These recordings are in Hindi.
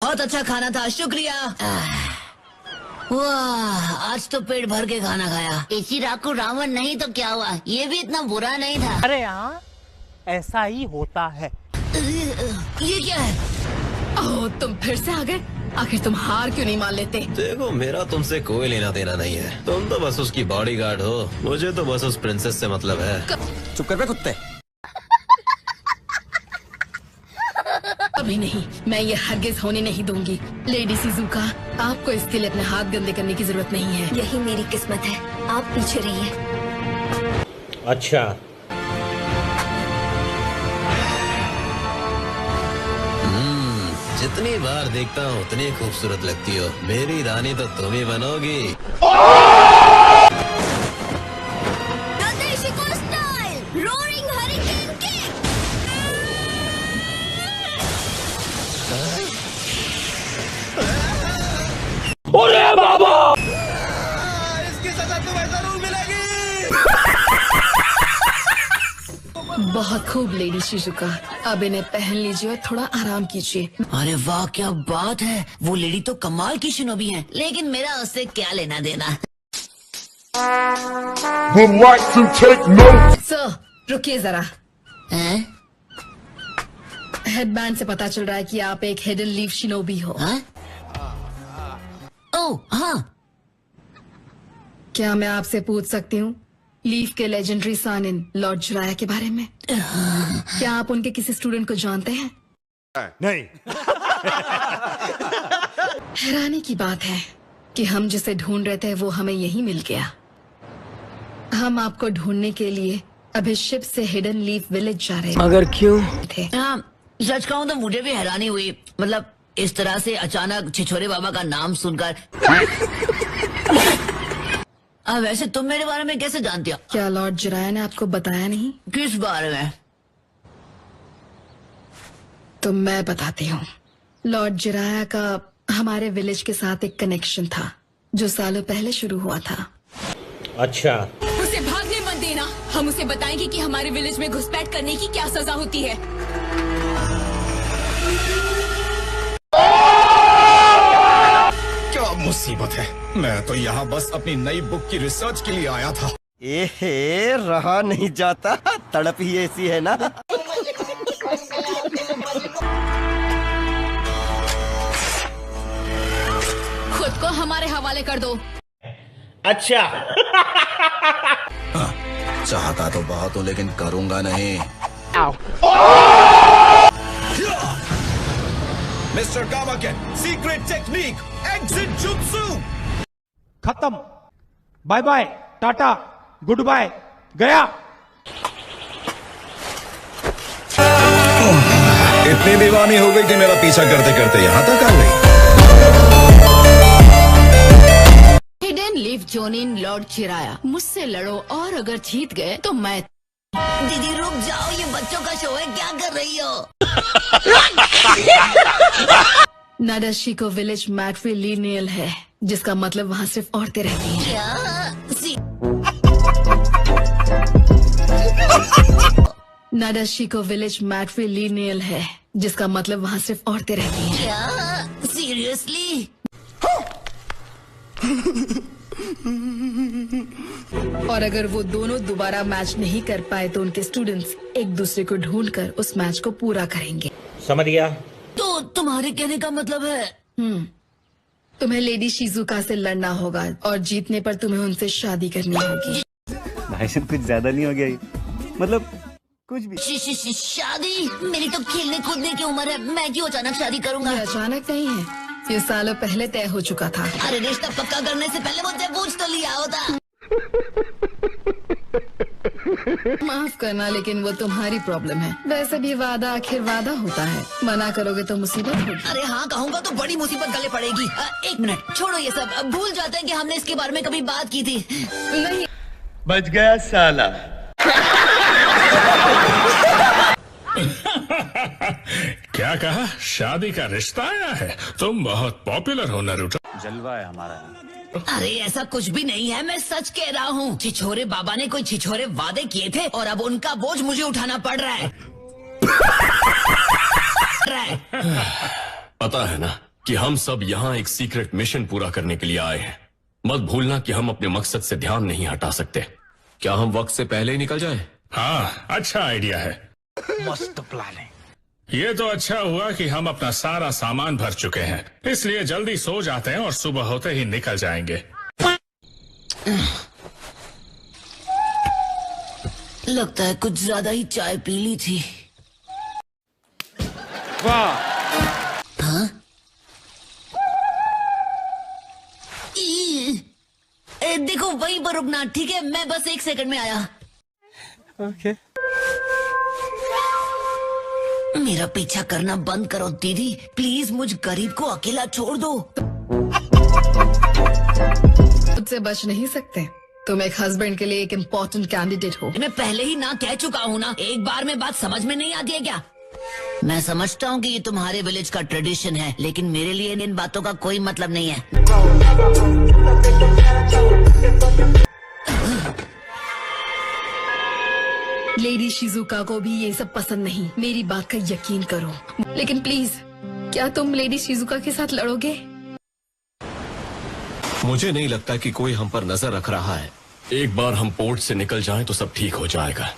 बहुत अच्छा खाना था, शुक्रिया। वाह, आज तो पेट भर के खाना खाया। इचिराकु रावण नहीं तो क्या हुआ, ये भी इतना बुरा नहीं था। अरे हाँ, ऐसा ही होता है। ये क्या है? ओह, तुम फिर से आ गए। आखिर तुम हार क्यों नहीं मान लेते? देखो, मेरा तुमसे कोई लेना देना नहीं है। तुम तो बस उसकी बॉडीगार्ड हो, मुझे तो बस उस प्रिंसेस से मतलब है। चुप कर बे कुत्ते। अभी नहीं, मैं ये हरगिज होने नहीं दूंगी। लेडी शिजुका, आपको इसके लिए अपने हाथ गंदे करने की जरूरत नहीं है। यही मेरी किस्मत है, आप पीछे रहिए। अच्छा, जितनी बार देखता हूँ उतनी खूबसूरत लगती हो। मेरी रानी तो तुम ही बनोगी। Roaring hurricane kick. इसकी सजा तुम्हें जरूर मिलेगी। बहुत खूब लेडी शिजुका, अब इन्हें पहन लीजिए और थोड़ा आराम कीजिए। अरे वाह, क्या बात है। वो लेडी तो कमाल की शिनोबी है, लेकिन मेरा उससे क्या लेना देना। would like to take note. Sir, रुकिए जरा। हेडबैंड से पता चल रहा है कि आप एक हिडन लीफ शिनोबी हो। ओह हाँ, क्या मैं आपसे पूछ सकती हूँ लीफ के लेजेंडरी सानिन लॉर्ड जिराया के बारे में? क्या आप उनके किसी स्टूडेंट को जानते हैं? नहीं। हैरानी की बात है कि हम जिसे ढूंढ रहे थे वो हमें यहीं मिल गया। हम आपको ढूंढने के लिए अभी शिप से हिडन लीफ विलेज जा रहे मगर क्यों? थे। हाँ, सच कहूँ तो मुझे भी हैरानी हुई। मतलब इस तरह से अचानक छिछोरे बाबा का नाम सुनकर। वैसे तुम मेरे बारे में कैसे जानती हो? क्या लॉर्ड जिराया ने आपको बताया नहीं? किस बारे में? तो मैं बताती हूँ। लॉर्ड जिराया का हमारे विलेज के साथ एक कनेक्शन था जो सालों पहले शुरू हुआ था। अच्छा, उसे भागने मत देना, हम उसे बताएंगे कि हमारे विलेज में घुसपैठ करने की क्या सजा होती है। क्या मुसीबत है। मैं तो यहाँ बस अपनी नई बुक की रिसर्च के लिए आया था। एहे, रहा नहीं जाता, तड़प ही ऐसी है ना। खुद को हमारे हवाले कर दो। अच्छा। चाहता तो बहुत हूँ लेकिन करूँगा नहीं। मिस्टर गामाकेन, सीक्रेट टेक्निक, एग्जिट जुत्सु। खत्म, बाय बाय, टाटा, गुड बाय, गया। इतनी दीवानी हो गई कि मेरा पीछा करते करते यहाँ तक आ गई। हिडन लीफ जोनिन लॉर्ड चिराया, मुझसे लड़ो और अगर जीत गए तो मैं। दीदी रुक जाओ, ये बच्चों का शो है, क्या कर रही हो? नाडाशिको विलेज मैट्रिलिनियल है, जिसका मतलब वहाँ सिर्फ औरतें रहती हैं। नाडाशिको विलेज मैट्रिलिनियल है, जिसका मतलब वहाँ सिर्फ औरतें रहती हैं। क्या? सीरियसली? और अगर वो दोनों दोबारा मैच नहीं कर पाए तो उनके स्टूडेंट्स एक दूसरे को ढूंढकर उस मैच को पूरा करेंगे। समझ गया। तो तुम्हारे कहने का मतलब है? तुम्हें लेडी शिजुका से लड़ना होगा और जीतने पर तुम्हें उनसे शादी करनी होगी। भाई साहब, कुछ ज्यादा नहीं हो गया ये? मतलब कुछ भी। शादी? मेरी तो खेलने कूदने की उम्र है, मैं क्यों अचानक शादी करूंगा? ये अचानक नहीं है, ये सालों पहले तय हो चुका था। अरे रिश्ता पक्का करने से पहले मुझसे पूछ तो लिया होता। माफ करना, लेकिन वो तुम्हारी प्रॉब्लम है। वैसे भी वादा आखिर वादा होता है, मना करोगे तो मुसीबत होगी। अरे हाँ कहूँगा तो बड़ी मुसीबत गले पड़ेगी। एक मिनट छोड़ो ये सब, अब भूल जाते हैं कि हमने इसके बारे में कभी बात की थी। नहीं, बच गया साला। क्या कहा? शादी का रिश्ता आया है? तुम बहुत पॉपुलर हो नारुतो। जलवा है हमारा। अरे ऐसा कुछ भी नहीं है, मैं सच कह रहा हूँ। छिछोरे बाबा ने कोई छिछोरे वादे किए थे और अब उनका बोझ मुझे उठाना पड़ रहा है। पता है ना कि हम सब यहाँ एक सीक्रेट मिशन पूरा करने के लिए आए हैं। मत भूलना कि हम अपने मकसद से ध्यान नहीं हटा सकते। क्या हम वक्त से पहले ही निकल जाएं? हाँ, अच्छा आइडिया है। मस्त प्लान है। ये तो अच्छा हुआ कि हम अपना सारा सामान भर चुके हैं, इसलिए जल्दी सो जाते हैं और सुबह होते ही निकल जाएंगे। लगता है कुछ ज्यादा ही चाय पी ली थी। वाह, हाँ? देखो वहीं पर रुकना, ठीक है? मैं बस 1 सेकंड में आया। ओके। मेरा पीछा करना बंद करो दीदी, प्लीज मुझ गरीब को अकेला छोड़ दो। मुझसे बच नहीं सकते। तुम एक हस्बैंड के लिए एक इम्पोर्टेंट कैंडिडेट हो। मैं पहले ही ना कह चुका हूँ ना, एक बार में बात समझ में नहीं आती है क्या? मैं समझता हूँ कि ये तुम्हारे विलेज का ट्रेडिशन है, लेकिन मेरे लिए इन बातों का कोई मतलब नहीं है। लेडी शिजुका को भी ये सब पसंद नहीं, मेरी बात का यकीन करो। लेकिन प्लीज, क्या तुम लेडी शिजुका के साथ लड़ोगे? मुझे नहीं लगता कि कोई हम पर नजर रख रहा है। एक बार हम पोर्ट से निकल जाएं तो सब ठीक हो जाएगा।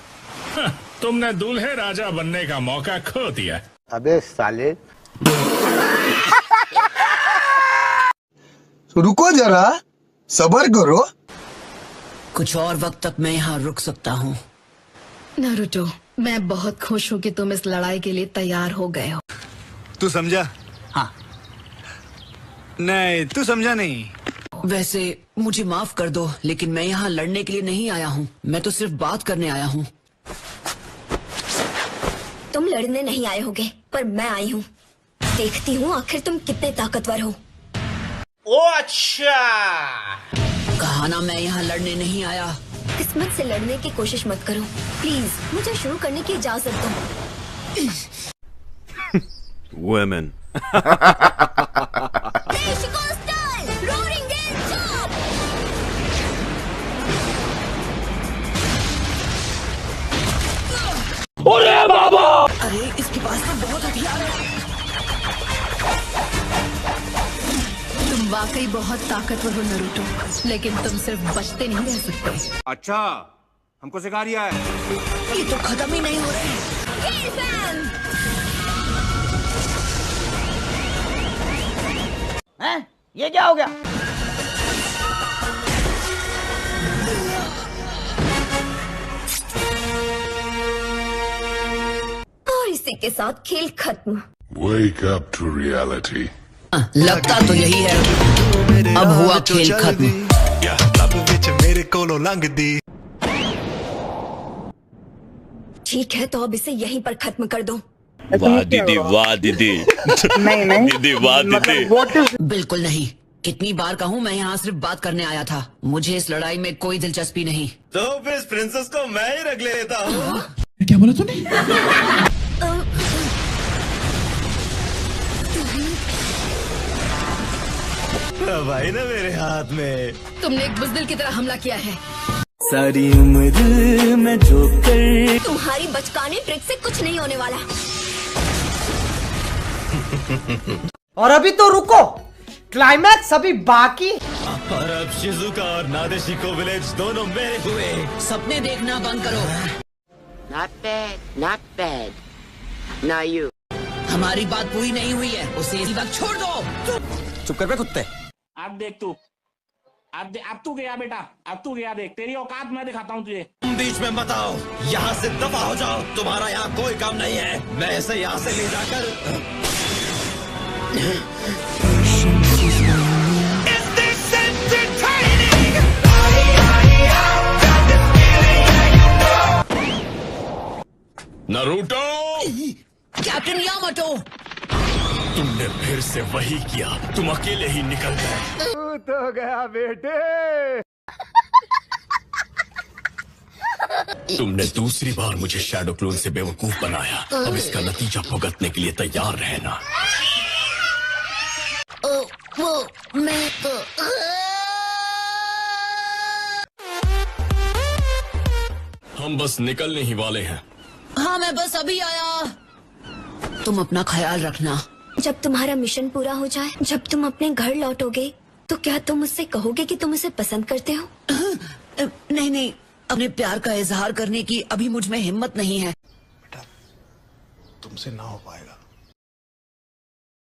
तुमने दूल्हे राजा बनने का मौका खो दिया। अबे साले। रुको जरा, सब्र करो। कुछ और वक्त तक मैं यहाँ रुक सकता हूँ। नारुतो, मैं बहुत खुश हूँ कि तुम इस लड़ाई के लिए तैयार हो गए हो। तू समझा? हाँ। नहीं, तू समझा नहीं। वैसे मुझे माफ कर दो, लेकिन मैं यहाँ लड़ने के लिए नहीं आया हूँ। मैं तो सिर्फ बात करने आया हूँ। तुम लड़ने नहीं आए होगे, पर मैं आई हूँ। देखती हूँ आखिर तुम कितने ताकतवर हो। ओ अच्छा। कहा ना मैं यहाँ लड़ने नहीं आया। किस्मत से लड़ने की कोशिश मत करो प्लीज। मुझे शुरू करने की इजाजत दो। Women. अरे इसके पास तो बहुत हथियार है। तुम वाकई बहुत ताकतवर हो नारुतो, लेकिन तुम सिर्फ बचते नहीं रह सकते। अच्छा, हमको सिखा रिया है। ये तो खत्म ही नहीं हो रहे। हैं? ये क्या हो गया? और इसी के साथ खेल खत्म। Wake up to reality. लगता तो यही है। अब हुआ खेल खत्म। ठीक है, तो अब इसे यहीं पर खत्म कर दो। वाह दीदी, वाह दीदी। दीदी, वाह दीदी। बिल्कुल नहीं। कितनी बार कहूँ, मैं यहाँ सिर्फ बात करने आया था। मुझे इस लड़ाई में कोई दिलचस्पी नहीं। तो फिर इस प्रिंसेस को मैं ही रख लेता हूँ। क्या बोला तूने? भाई ना मेरे हाथ में। तुमने एक बुज़दिल की तरह हमला किया है। सारी उम्र में जो कर। तुम्हारी बचकाने ट्रिक से कुछ नहीं होने वाला। और अभी तो रुको, क्लाइमैक्स अभी बाकी। और अब शिजुका और नादेशिको विलेज दोनों मेरे हुए। सपने देखना बंद करो। Not bad, not bad. Now you. हमारी बात पूरी नहीं हुई है, उसे इसी वक्त छोड़ दो। चुप कर बे कुत्ते। अब देख तू, अब तू गया बेटा, अब तू गया। देख तेरी औकात मैं दिखाता हूँ तुझे। तुम बीच में मत आओ, यहाँ से दफा हो जाओ। तुम्हारा यहाँ कोई काम नहीं है। मैं इसे यहाँ से ले जाकर नारुतो। कैप्टन यामाटो, तुमने फिर से वही किया। तुम अकेले ही निकल गए। तो गया बेटे। तुमने दूसरी बार मुझे शैडो क्लोन से बेवकूफ बनाया। अब इसका नतीजा भुगतने के लिए तैयार रहना। मैं तो हम बस निकलने ही वाले हैं। हाँ, मैं बस अभी आया। तुम अपना ख्याल रखना। जब तुम्हारा मिशन पूरा हो जाए, जब तुम अपने घर लौटोगे, तो क्या तुम मुझसे कहोगे कि तुम उसे पसंद करते हो? नहीं नहीं, अपने प्यार का इजहार करने की अभी मुझ में हिम्मत नहीं है। तुमसे ना हो पाएगा।